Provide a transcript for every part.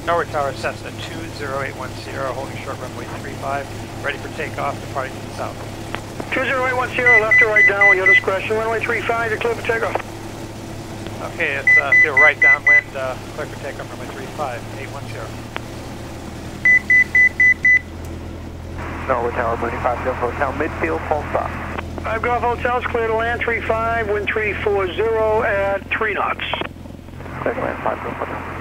Tower, Cessna 20810, holding short runway 35, ready for takeoff, departing to the south. 20810, left or right down, your discretion, runway 35, you're clear for takeoff. Okay, it's still right downwind, clear for takeoff, runway 35, 810. Norwood Tower, Mooney 5 Golf Hotel, midfield, full stop. 5 Golf Hotel's clear to land, 35, wind 340 at 3 knots. Clear to land, 5 Golf Hotel.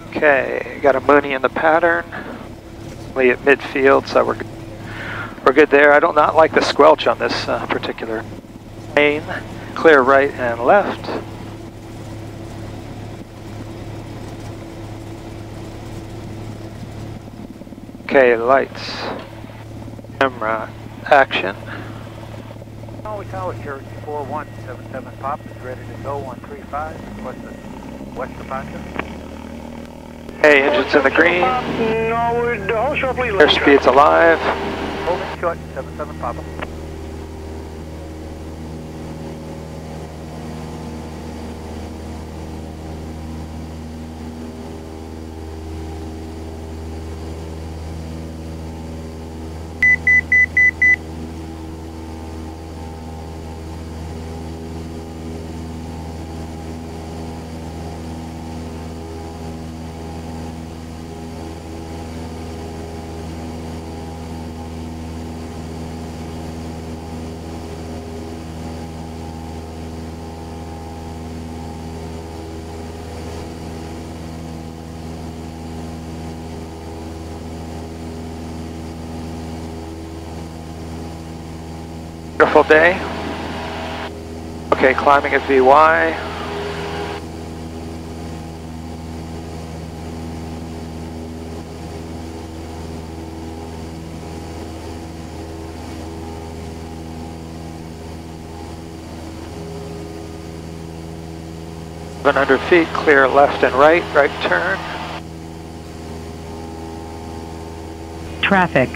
Okay, got a Mooney in the pattern. Only at midfield, so we're good there. I do not like the squelch on this particular plane. Clear right and left. Okay, lights, camera, action. Norwood Tower, Cherokee 4177 Pop is ready to go on 35, west departure. Hey, engines in the green. Norwood, hold short, please. Airspeed's alive. Holding short, 77 Papa. Beautiful day. Okay, climbing at VY. Under feet, clear left and right, right turn. Traffic.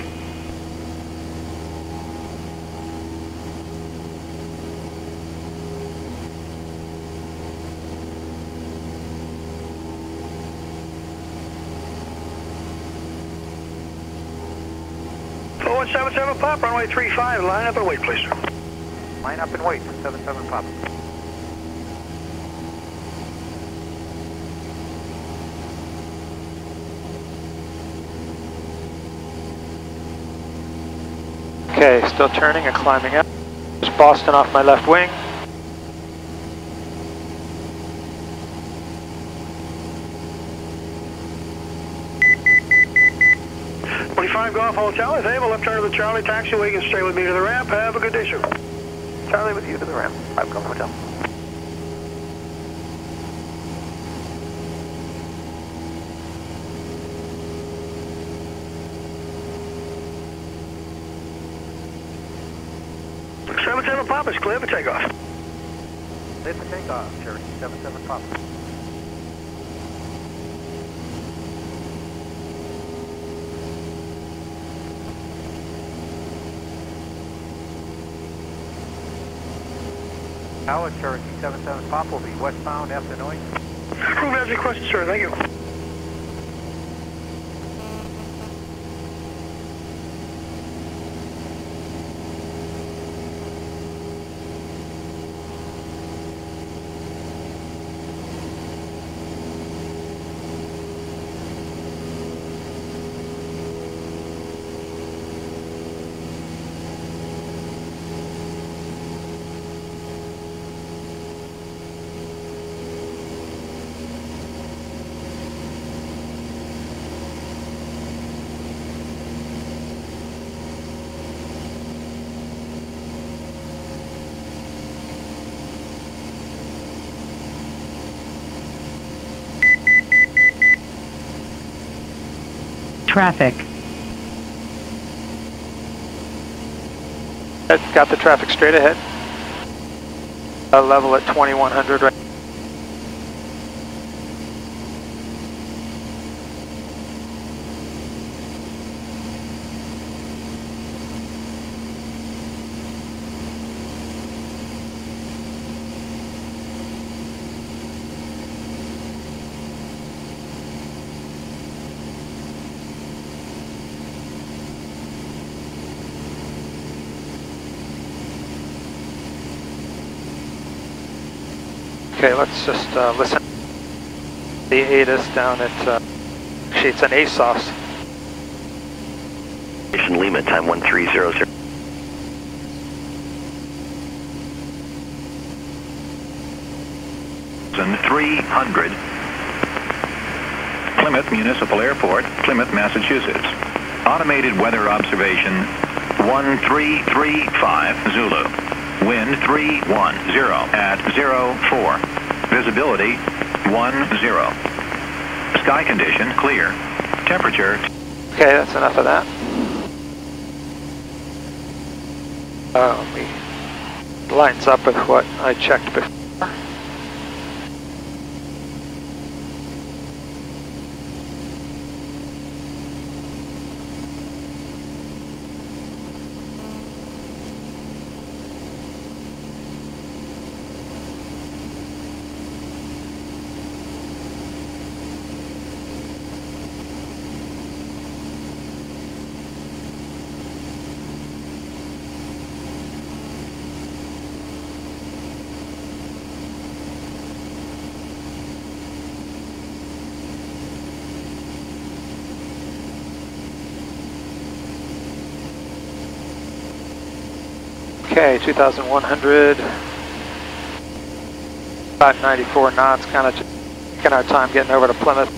Forward 77 Pop, runway 35, line up and wait, please. Line up and wait, 77 Papa. Okay, still turning and climbing up. Just Boston off my left wing. Golf Hotel, if able, left turn to the Charlie taxiway, you can stay with me to the ramp. Have a good day, sir. Charlie with you to the ramp, 5 Golf Hotel. Seven Pop is clear for takeoff. Clear for takeoff, Cherokee 77 Pop. Tower, Cherokee 77 Pop will be westbound after noise. Approve as requested, sir. Thank you. Traffic. Got the traffic straight ahead. Level at 2100 right. Okay, let's just listen. The ATIS down at, actually it's an ASOS. Lima, time 1300. 300. Plymouth Municipal Airport, Plymouth, Massachusetts. Automated weather observation 1335 Zulu. Wind 310 at 04. Visibility 10. Sky condition clear. Temperature. Okay, that's enough of that. Lines up with what I checked before. Okay, 2,100, 594 knots, kind of taking our time getting over to Plymouth.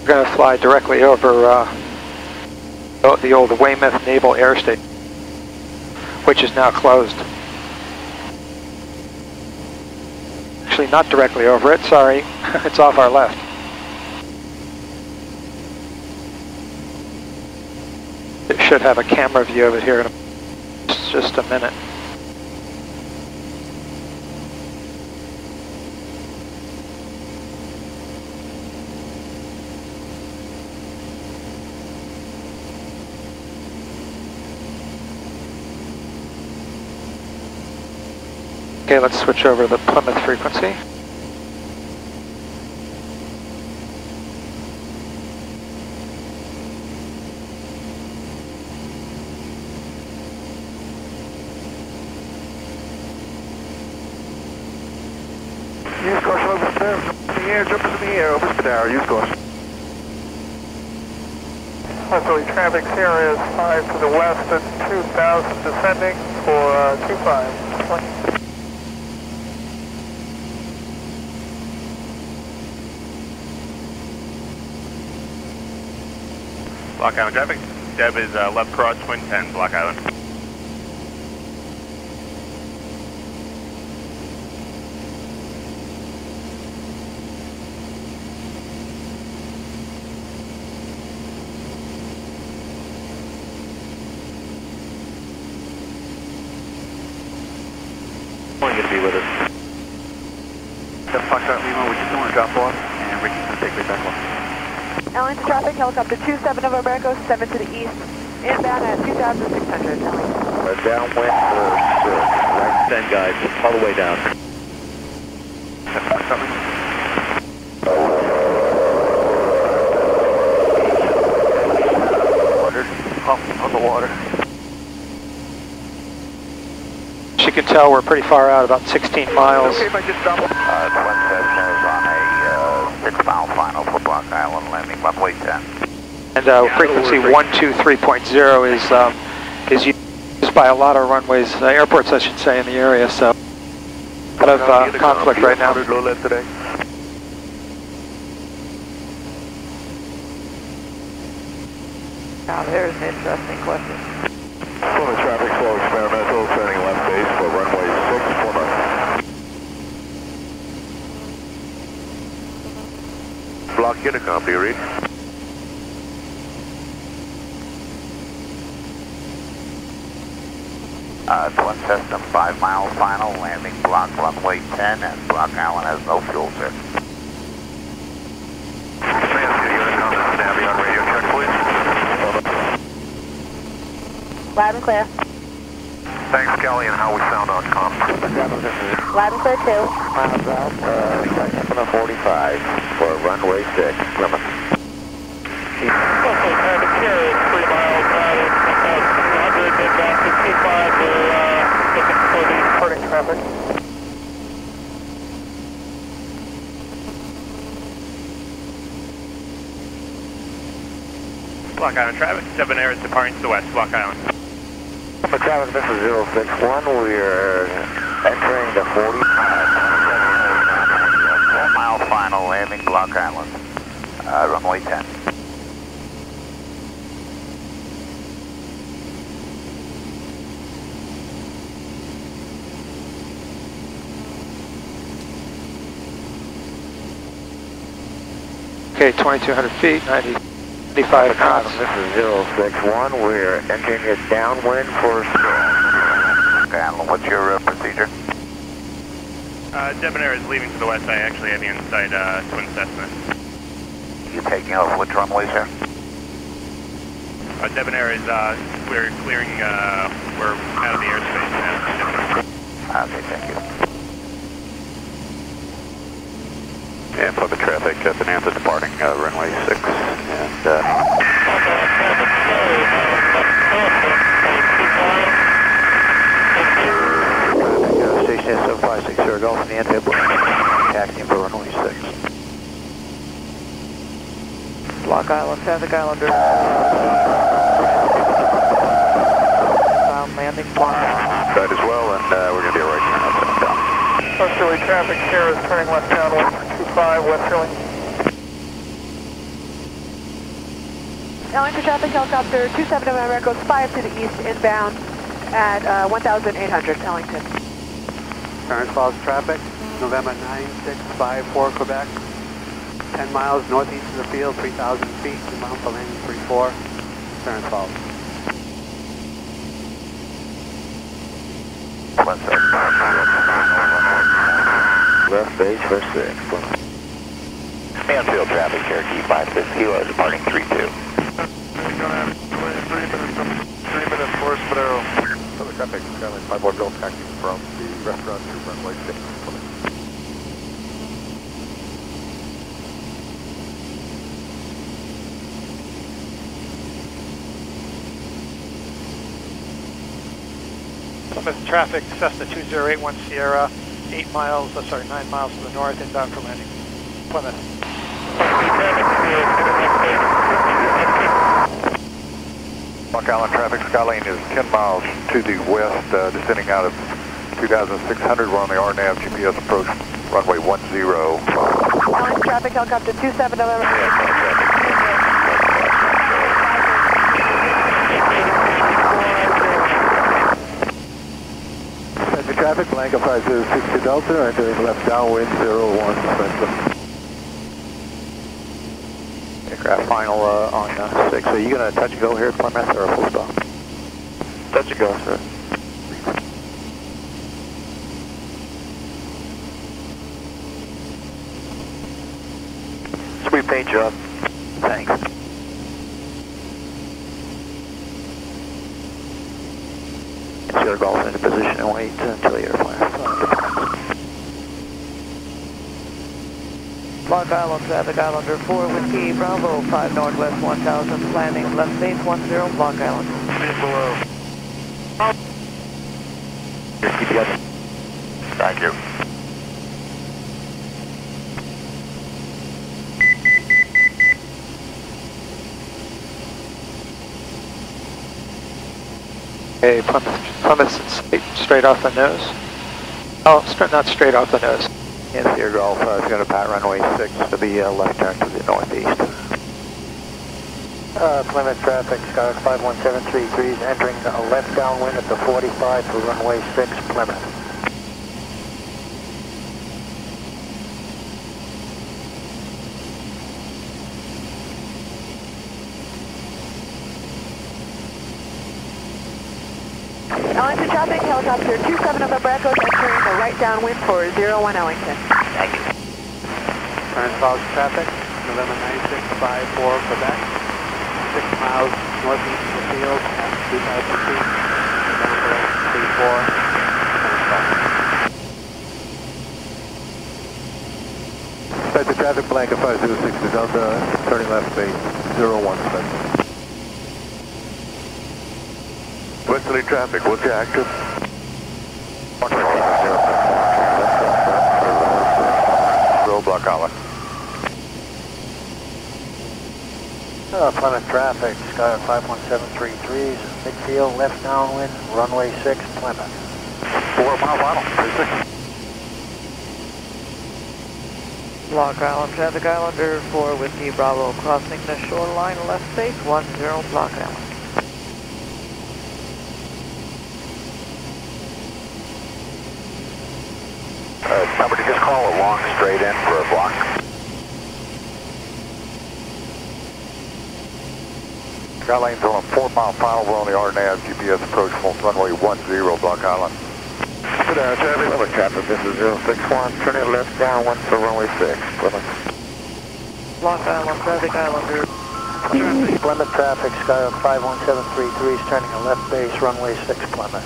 We're going to fly directly over the old Weymouth Naval Air Station, which is now closed. Actually, not directly over it, sorry. It's off our left. It should have a camera view of it here in just a minute. Okay, let's switch over to the Plymouth frequency. Use course over there. In the air, jumpers in the air, over Spadaro, use course. Westerly traffic Sierra is 5 to the west at 2,000 descending for 2520. Block Island traffic. Deb is left cross, twin 10, Block Island. Going to be with us. Step Foxtrot Lima, we're just doing a drop off, and Ricky's going to take me back off. Airlines traffic, helicopter 27 of America, 7 to the east, inbound at 2,600. Downwind first, right 10 guys, all the way down. Step Foxtrot Lima. On the water. As you can tell, we're pretty far out, about 16 miles. Okay if I just drop off? Twin Cessna's on a 6-mile final for Block Island, landing runway 10. And frequency 123.0 is used by a lot of runways, airports I should say, in the area, so a lot of conflict right now. Low left today. Now there's an interesting question. Plymouth traffic flow experimental, turning left base for runway 6, Plymouth. Block intercom, do you read? Twin Cessna 5-mile final, landing block runway 10, and Block Island has no fuel, sir. Transfer intercom, this is Navy on radio check, please. Loud and clear. Thanks, Kelly, and how we sound on comms. Loud and clear 2. Miles out, 7:45 for runway 6, Plymouth. Okay, traffic carrier, 3 miles out of 1,100, then back to 25, we're looking for the departing traffic. Block Island traffic, 7 Air is departing to the west, Block Island. For traffic, this is 061, we're entering the 45. 4-mile final landing, Block Island, runway 10. Okay, 2,200 feet, 95 knots. This is 061. We're entering it downwind for Island. What's your procedure? Debonair is leaving to the west. I actually have you inside Twin Cessna. You taking off which runways here? Debonair is, we're clearing, we're out of the airspace now. Okay, thank you. And Plymouth traffic, Bonanza departing runway 6, and Station is 756, Sierra Golf in the anti-block, taxiing for runway 6. Block Island, traffic Islander. Landing block. that as well, and we're going to be a right turn outside down. Westerly traffic here is turning left downwind for 25, westerly. Ellington traffic helicopter 27 November goes 5 to the east inbound at 1,800 Ellington. Clarence Falls traffic, November 9654 Quebec, 10 miles northeast of the field, 3,000 feet, inbound for landing 34, Clarence Falls. Left base for 6. Mansfield traffic, Cherokee 56 Kilo, departing 32. 3 minutes for Spadero. Other traffic, Skyline 5 Bill taxi from the restaurant to runway 6. Plymouth traffic, Cessna 2081 Sierra, 9 miles to the north, inbound for landing. Plymouth. Block Island traffic, Skyline is 10 miles to the west, descending out of 2,600. We're on the RNAV GPS approach, runway 10. Ellington traffic helicopter 27 November. Traffic, Blanca 5060 Delta, entering left downwind 01 Central. Aircraft final on 6. So you going to touch and go here at Plymouth or a full stop? Touch and go, sir. Sweet paint job. Thanks. Sierra Golf into position and wait until the airplane Block Island, traffic Islander 4 Whiskey, Bravo 5 Northwest 1000, landing left base 10, Block Island. Below. Your GPS. Thank you. Okay, Plymouth's straight off the nose. Oh, not straight off the nose. And Sierra Golf is going to pat runway 6 to the left turn to the northeast. Plymouth traffic, Skyhawk 5173 degrees, entering left downwind at the 45 for runway 6, Plymouth. Ellington traffic helicopter 27 November Echo entering the right downwind for 01 Ellington. Thank you. Clarence Falls traffic, November 9654 Quebec, 6 miles northeast of the field, 2,000 feet, down below 3. Set the traffic blank at 506 to Delta, turning left base, 01 Spencer. Westerly traffic, what's your active? Block Island. Plymouth traffic, Skyhawk 51733, midfield, left downwind, runway 6, Plymouth. 4 mile final, 36. Block Island, traffic Islander 4 Whiskey Bravo, crossing the shoreline, left base, 10 Block Island. Somebody just call it long straight in for a block. Skyline's on a 4 mile final, we're on the RNAV, GPS approach from runway 10, Block Island. Good afternoon, Plymouth traffic, this is 061, turning left downwind for runway 6, Plymouth. Block Island, traffic Islander. Plymouth traffic, Skyhawk 51733 is turning a left base, runway 6, Plymouth.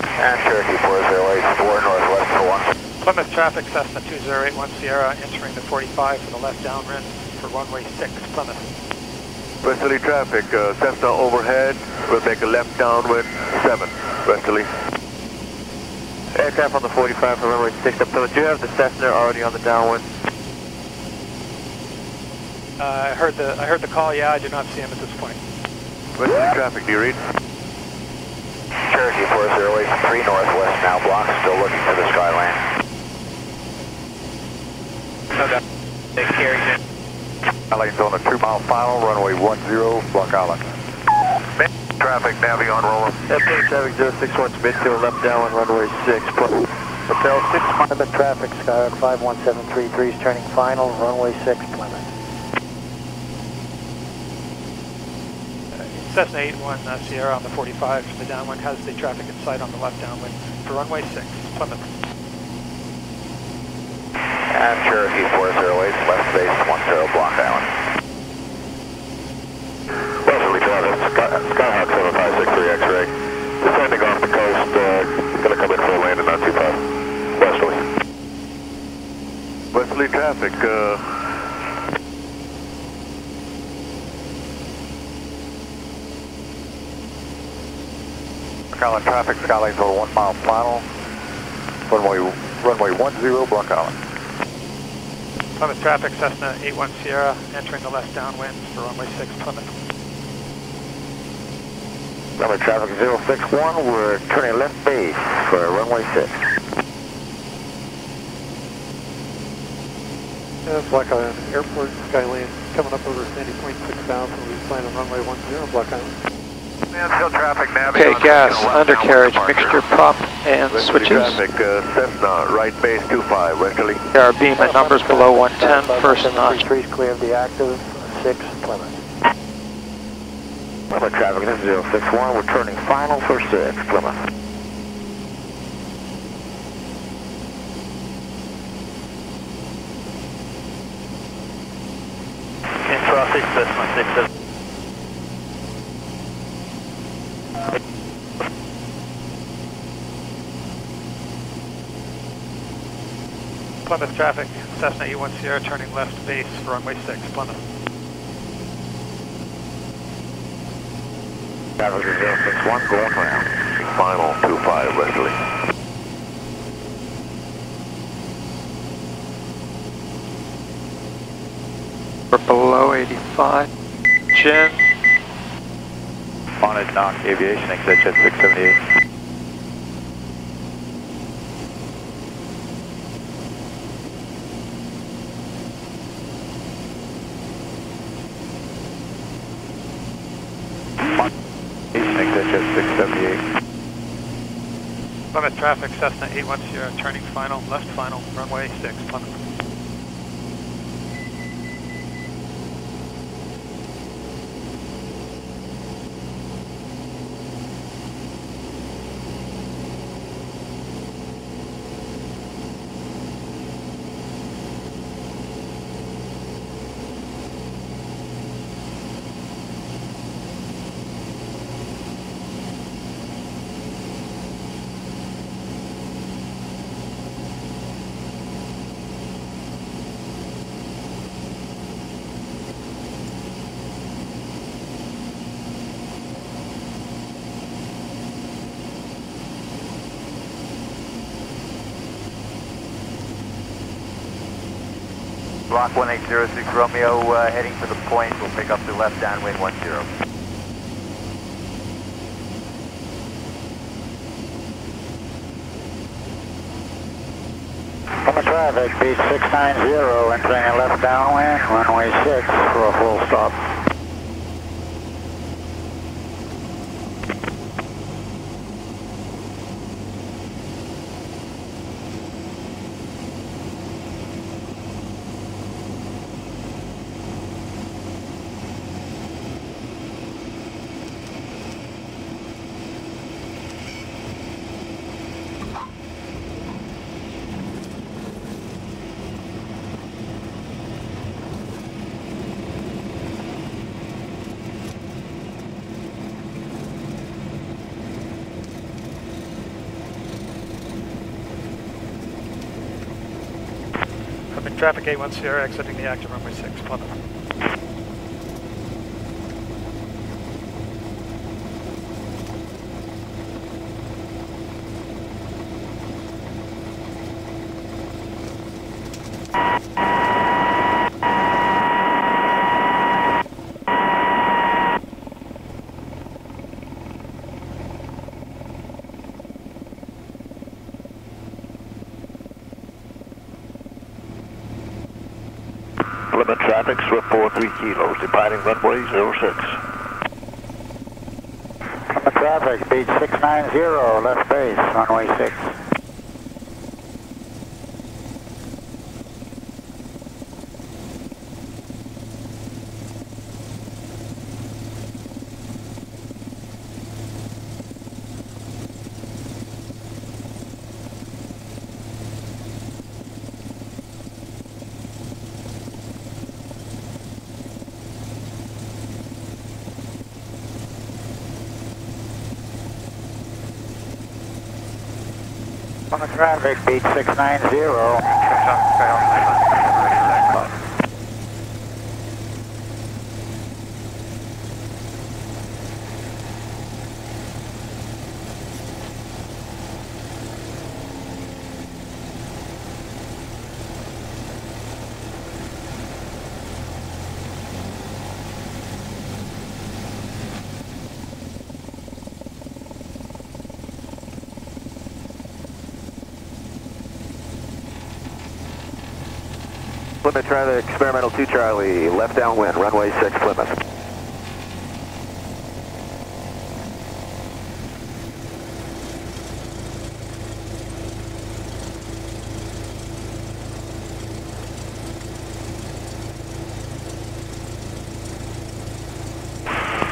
And Cherokee 408, 4 northwest for 1. Plymouth traffic, Cessna 2081 Sierra, entering the 45 for the left downwind for runway 6, Plymouth. Westerly traffic, Cessna overhead, we'll take a left downwind, 7, Westerly. Aircraft on the 45 for runway 6 up Plymouth. Do you have the Cessna already on the downwind? I heard the call, yeah, I do not see him at this point. Westerly traffic, do you read? Cherokee 408, 3 northwest now, block, still looking for the skyline. No doubt. They carried it. Skyline's on a 2 mile final, runway 10, Block Island. Traffic, Navi on roller. Plymouth traffic 061 midfield, left downwind, runway 6, Plymouth. Hotel 6, Plymouth traffic, Skyhawk 51733 is turning final, runway 6, Plymouth. Cessna 81 Sierra on the 45 for the downwind has the traffic in sight on the left downwind for runway 6, Plymouth. And Cherokee 408, left base 10, Block Island. Westerly traffic, Skyhawk 7563 X-ray. Descending off the coast, gonna come in for a landing, not too far. Westerly. Westerly traffic, Island traffic, Skyline's on a 1 mile final, runway 10, Block Island. Plymouth traffic, Cessna 81 Sierra, entering the left downwind for runway 6, Plymouth. Plymouth traffic 061, we're turning left base for runway 6. It's like an airport, Skyline, coming up over Sandy Point 6000, we plan on runway 10, Block Island. Still traffic, Navi. Okay, gas, undercarriage, mixture, prop, and switches. Traffic, Cessna, right base 25, Westerly. There are beam at numbers below 110, first notch. 3 is clear of the active, 6, Plymouth. Plymouth traffic, this is 061, we're turning final for 6, Plymouth. And traffic, Cessna 67. Plymouth traffic, Cessna 81 Sierra, turning left base for runway 6, Plymouth. Traffic is 061, going around. Final 25, Westerly. We're below 85. Chin. On at Knock Aviation, exit jet 678. Exit jet 678. Plymouth traffic, Cessna 81 Sierra, turning final, left final, runway 6, Plymouth. Block 1806 Romeo, heading for the point. We'll pick up the left downwind 10. Plymouth traffic, beat 690, entering a left downwind, runway 6 for a full stop. Traffic A1 Sierra exiting the active runway 6, Plymouth. Plymouth traffic, Swift 43 kilos, departing runway 06. Plymouth traffic, beat 690, left base, runway 6. Plymouth traffic, beat 690. Plymouth traffic, experimental 2 Charlie, left downwind, runway 6, Plymouth.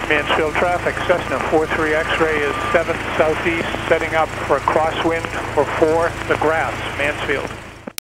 Mansfield traffic, Cessna 43 X-ray is 7 southeast, setting up for a crosswind for 4, the grass, Mansfield.